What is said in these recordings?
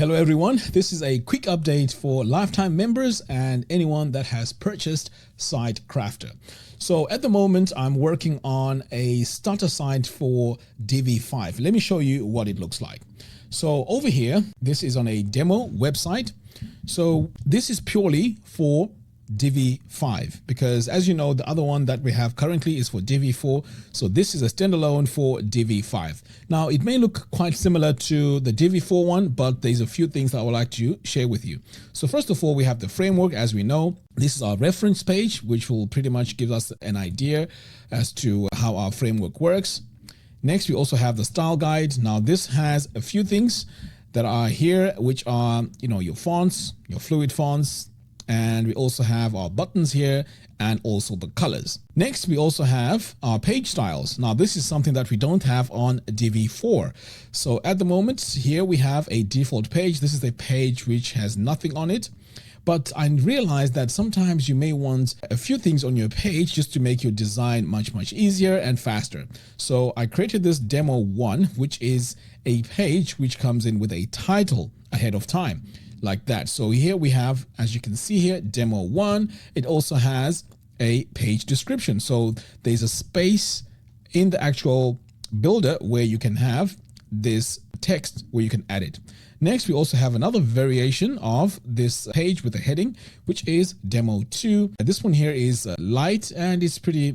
Hello everyone, this is a quick update for lifetime members and anyone that has purchased SiteCrafter. So at the moment I'm working on a starter site for Divi 5. Let me show you what it looks like. So over here, this is on a demo website. So this is purely for Divi 5 because as you know, the other one that we have currently is for Divi 4. So this is a standalone for Divi 5. Now it may look quite similar to the Divi 4 one, but there's a few things that I would like to share with you. So first of all, we have the framework. As we know, this is our reference page, which will pretty much give us an idea as to how our framework works. Next, we also have the style guide. Now this has a few things that are here, which are, your fonts, your fluid fonts, and we also have our buttons here and also the colors. Next, we also have our page styles. Now, this is something that we don't have on Divi 4. So at the moment here, we have a default page. This is a page which has nothing on it. But I realized that sometimes you may want a few things on your page just to make your design much easier and faster. So I created this demo 1, which is a page which comes in with a title ahead of time. Like that. So here we have, as you can see here, demo 1. It also has a page description. So there's a space in the actual builder where you can have this text where you can add it. Next, we also have another variation of this page with a heading, which is demo 2. This one here is light and it's pretty,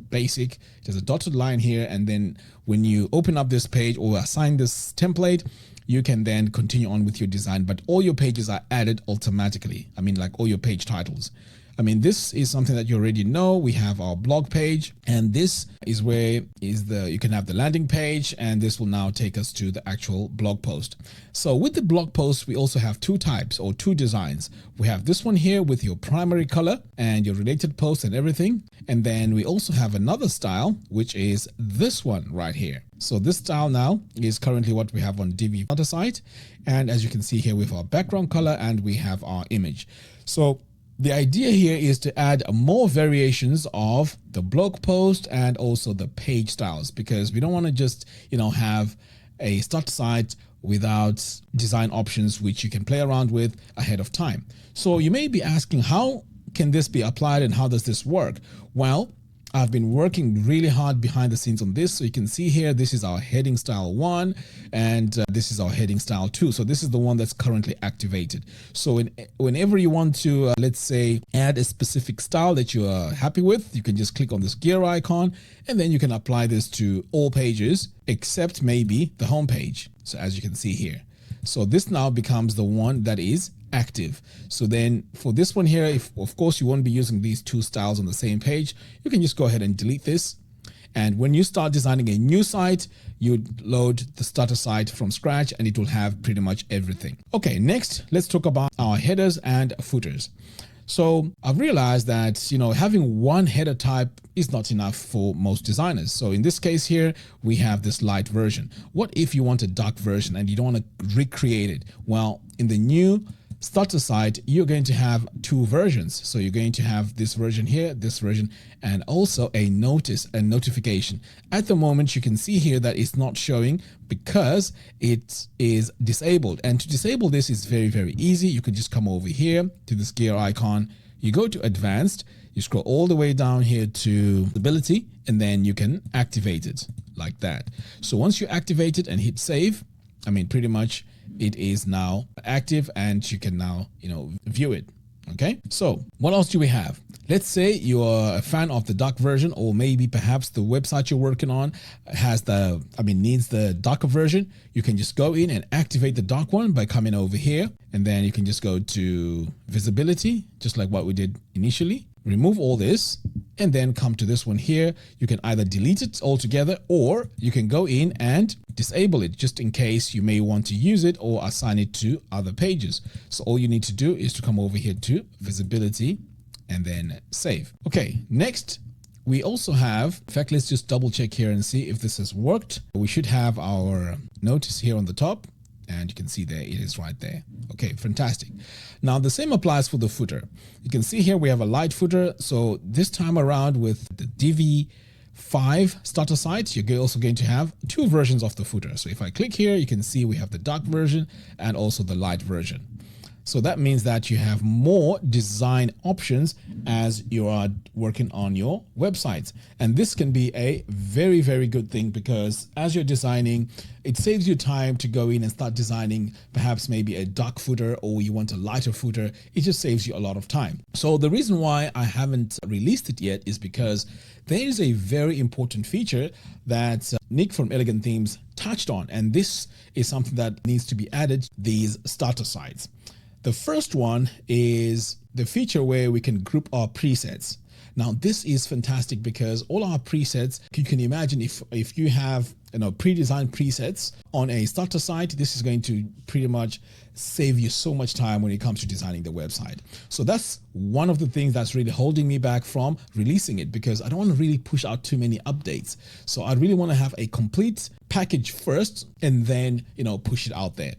basic. There's a dotted line here. And then when you open up this page or assign this template, you can then continue on with your design, but all your pages are added automatically. Like all your page titles. This is something that you already know. We have our blog page, and this is where you can have the landing page, and this will now take us to the actual blog post. So with the blog post, we also have two types or two designs. We have this one here with your primary color and your related posts and everything. And then we also have another style, which is this one right here. So this style now is currently what we have on Divi Starter site. And as you can see here, we have our background color and we have our image. So the idea here is to add more variations of the blog post and also the page styles, because we don't want to just, have a starter site without design options which you can play around with ahead of time. So you may be asking, how can this be applied and how does this work? Well, I've been working really hard behind the scenes on this. So you can see here, this is our heading style 1 and this is our heading style 2. So this is the one that's currently activated. So whenever you want to, let's say, add a specific style that you are happy with, you can just click on this gear icon and then you can apply this to all pages except maybe the home page. So as you can see here. So this now becomes the one that is active. So then for this one here, if of course you won't be using these two styles on the same page, you can just go ahead and delete this. And when you start designing a new site, you load the starter site from scratch and it will have pretty much everything. Okay, next, let's talk about our headers and footers. So I've realized that, having one header type is not enough for most designers. So in this case here, we have this light version. What if you want a dark version and you don't want to recreate it? Well, in the new starter site, you're going to have two versions. So you're going to have this version here, this version, and also a notice and notification. At the moment, you can see here that it's not showing because it is disabled. And to disable this is very easy. You can just come over here to this gear icon. You go to advanced, you scroll all the way down here to visibility, and then you can activate it like that. So once you activate it and hit save, pretty much it is now active and you can now, view it. Okay. So what else do we have? Let's say you are a fan of the dark version, or maybe perhaps the website you're working on has needs the darker version. You can just go in and activate the dark one by coming over here. And then you can just go to visibility, just like what we did initially. Remove all this and then come to this one here. You can either delete it altogether or you can go in and disable it just in case you may want to use it or assign it to other pages. So all you need to do is to come over here to visibility and then save. Okay, next we also have, in fact, let's just double check here and see if this has worked. We should have our notice here on the top. And you can see there, it is right there. Okay, fantastic. Now the same applies for the footer. You can see here we have a light footer. So this time around with the Divi 5 starter sites, you're also going to have 2 versions of the footer. So if I click here, you can see we have the dark version and also the light version. So that means that you have more design options as you are working on your websites. And this can be a very, very good thing, because as you're designing, it saves you time to go in and start designing perhaps maybe a dark footer, or you want a lighter footer. It just saves you a lot of time. So the reason why I haven't released it yet is because there is a very important feature that Nick from Elegant Themes touched on. And this is something that needs to be added, these starter sites. The first one is the feature where we can group our presets. Now, this is fantastic because all our presets, you can imagine if you have pre-designed presets on a starter site, this is going to pretty much save you so much time when it comes to designing the website. So that's one of the things that's really holding me back from releasing it, because I don't want to really push out too many updates. So I really want to have a complete package first and then, push it out there.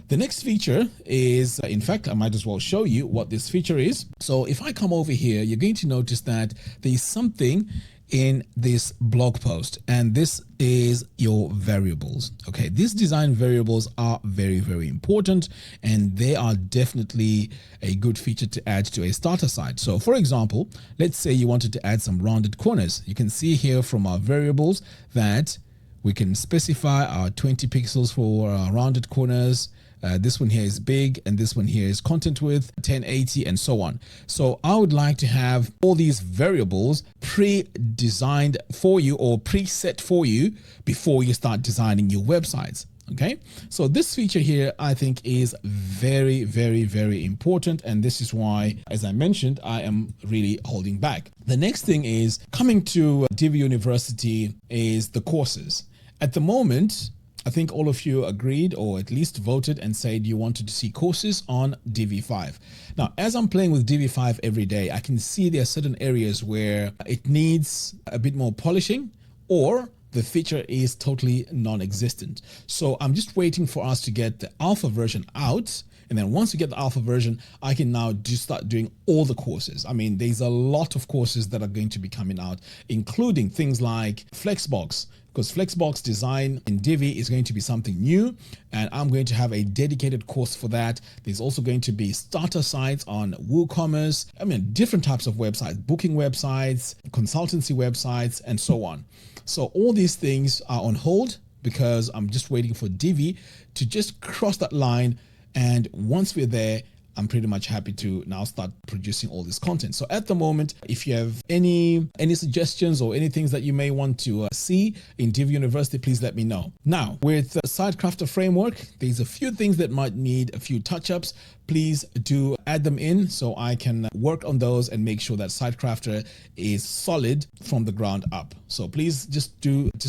The next feature is, in fact, I might as well show you what this feature is. So if I come over here, you're going to notice that there is something in this blog post, and this is your variables. Okay, these design variables are very, very important, and they are definitely a good feature to add to a starter site. So for example, let's say you wanted to add some rounded corners. You can see here from our variables that we can specify our 20 pixels for our rounded corners. This one here is big, and this one here is content width 1080, and so on. So I would like to have all these variables pre-designed for you or preset for you before you start designing your websites. Okay, so this feature here I think is very, very, very important, and this is why, as I mentioned, I am really holding back. The next thing is coming to Divi University is the courses. At the moment, I think all of you agreed, or at least voted and said you wanted to see courses on Divi 5. Now, as I'm playing with Divi 5 every day, I can see there are certain areas where it needs a bit more polishing, or the feature is totally non-existent. So I'm just waiting for us to get the alpha version out. And then once we get the alpha version, I can now just start doing all the courses. I mean, there's a lot of courses that are going to be coming out, including things like Flexbox, because Flexbox design in Divi is going to be something new, and I'm going to have a dedicated course for that. There's also going to be starter sites on WooCommerce. I mean, different types of websites, booking websites, consultancy websites, and so on. So all these things are on hold because I'm just waiting for Divi to just cross that line. And once we're there, I'm pretty much happy to now start producing all this content. So at the moment, if you have any suggestions or any things that you may want to see in Divi University, please let me know. Now, with SiteCrafter Framework, there's a few things that might need a few touch-ups. Please do add them in so I can work on those and make sure that SiteCrafter is solid from the ground up. So please just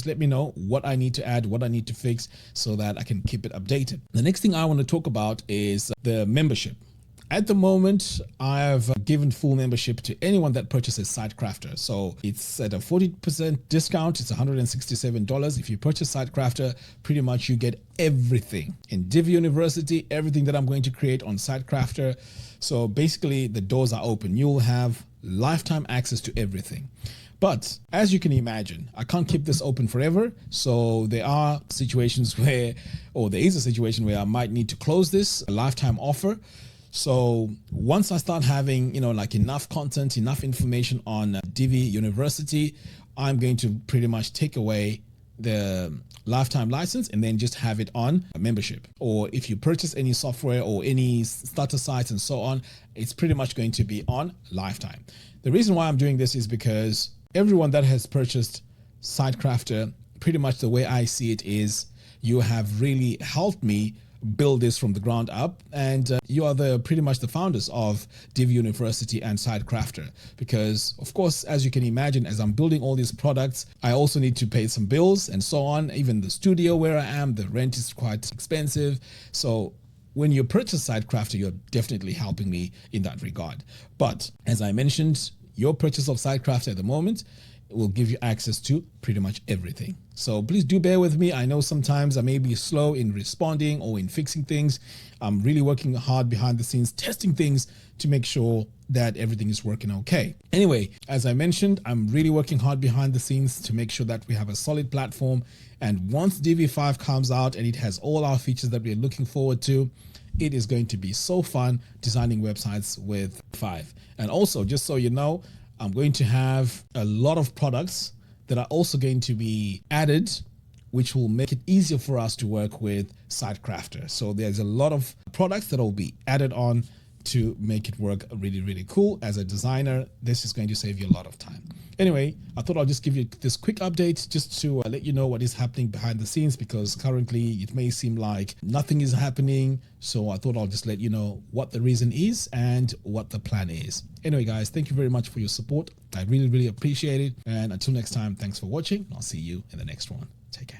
let me know what I need to add, what I need to fix, so that I can keep it updated. The next thing I want to talk about is the membership. At the moment, I have given full membership to anyone that purchases SiteCrafter. So it's at a 40% discount. It's $167. If you purchase SiteCrafter, pretty much you get everything in Divi University, everything that I'm going to create on SiteCrafter. So basically the doors are open. You'll have lifetime access to everything. But as you can imagine, I can't keep this open forever. So there are situations where, or there is a situation where I might need to close this lifetime offer. So once I start having, like enough content, enough information on Divi University, I'm going to pretty much take away the lifetime license and then just have it on a membership. Or if you purchase any software or any starter sites and so on, it's pretty much going to be on lifetime. The reason why I'm doing this is because everyone that has purchased SiteCrafter, pretty much the way I see it is you have really helped me build this from the ground up, and you are pretty much the founders of Divi University and SiteCrafter, because of course, as you can imagine, as I'm building all these products, I also need to pay some bills and so on. Even the studio where I am, the rent is quite expensive. So when you purchase SiteCrafter, you're definitely helping me in that regard. But as I mentioned, your purchase of SiteCrafter at the moment will give you access to pretty much everything. So please do bear with me. I know sometimes I may be slow in responding or in fixing things. I'm really working hard behind the scenes, testing things to make sure that everything is working okay. Anyway, as I mentioned, I'm really working hard behind the scenes to make sure that we have a solid platform. And once Divi 5 comes out and it has all our features that we're looking forward to, it is going to be so fun designing websites with 5. And also, just so you know, I'm going to have a lot of products that are also going to be added, which will make it easier for us to work with SiteCrafter. So there's a lot of products that will be added on to make it work really, really cool. As a designer, this is going to save you a lot of time. Anyway, I thought I'll just give you this quick update just to let you know what is happening behind the scenes, because currently it may seem like nothing is happening. So I thought I'll just let you know what the reason is and what the plan is. Anyway, guys, thank you very much for your support. I really, really appreciate it. And until next time, thanks for watching. I'll see you in the next one.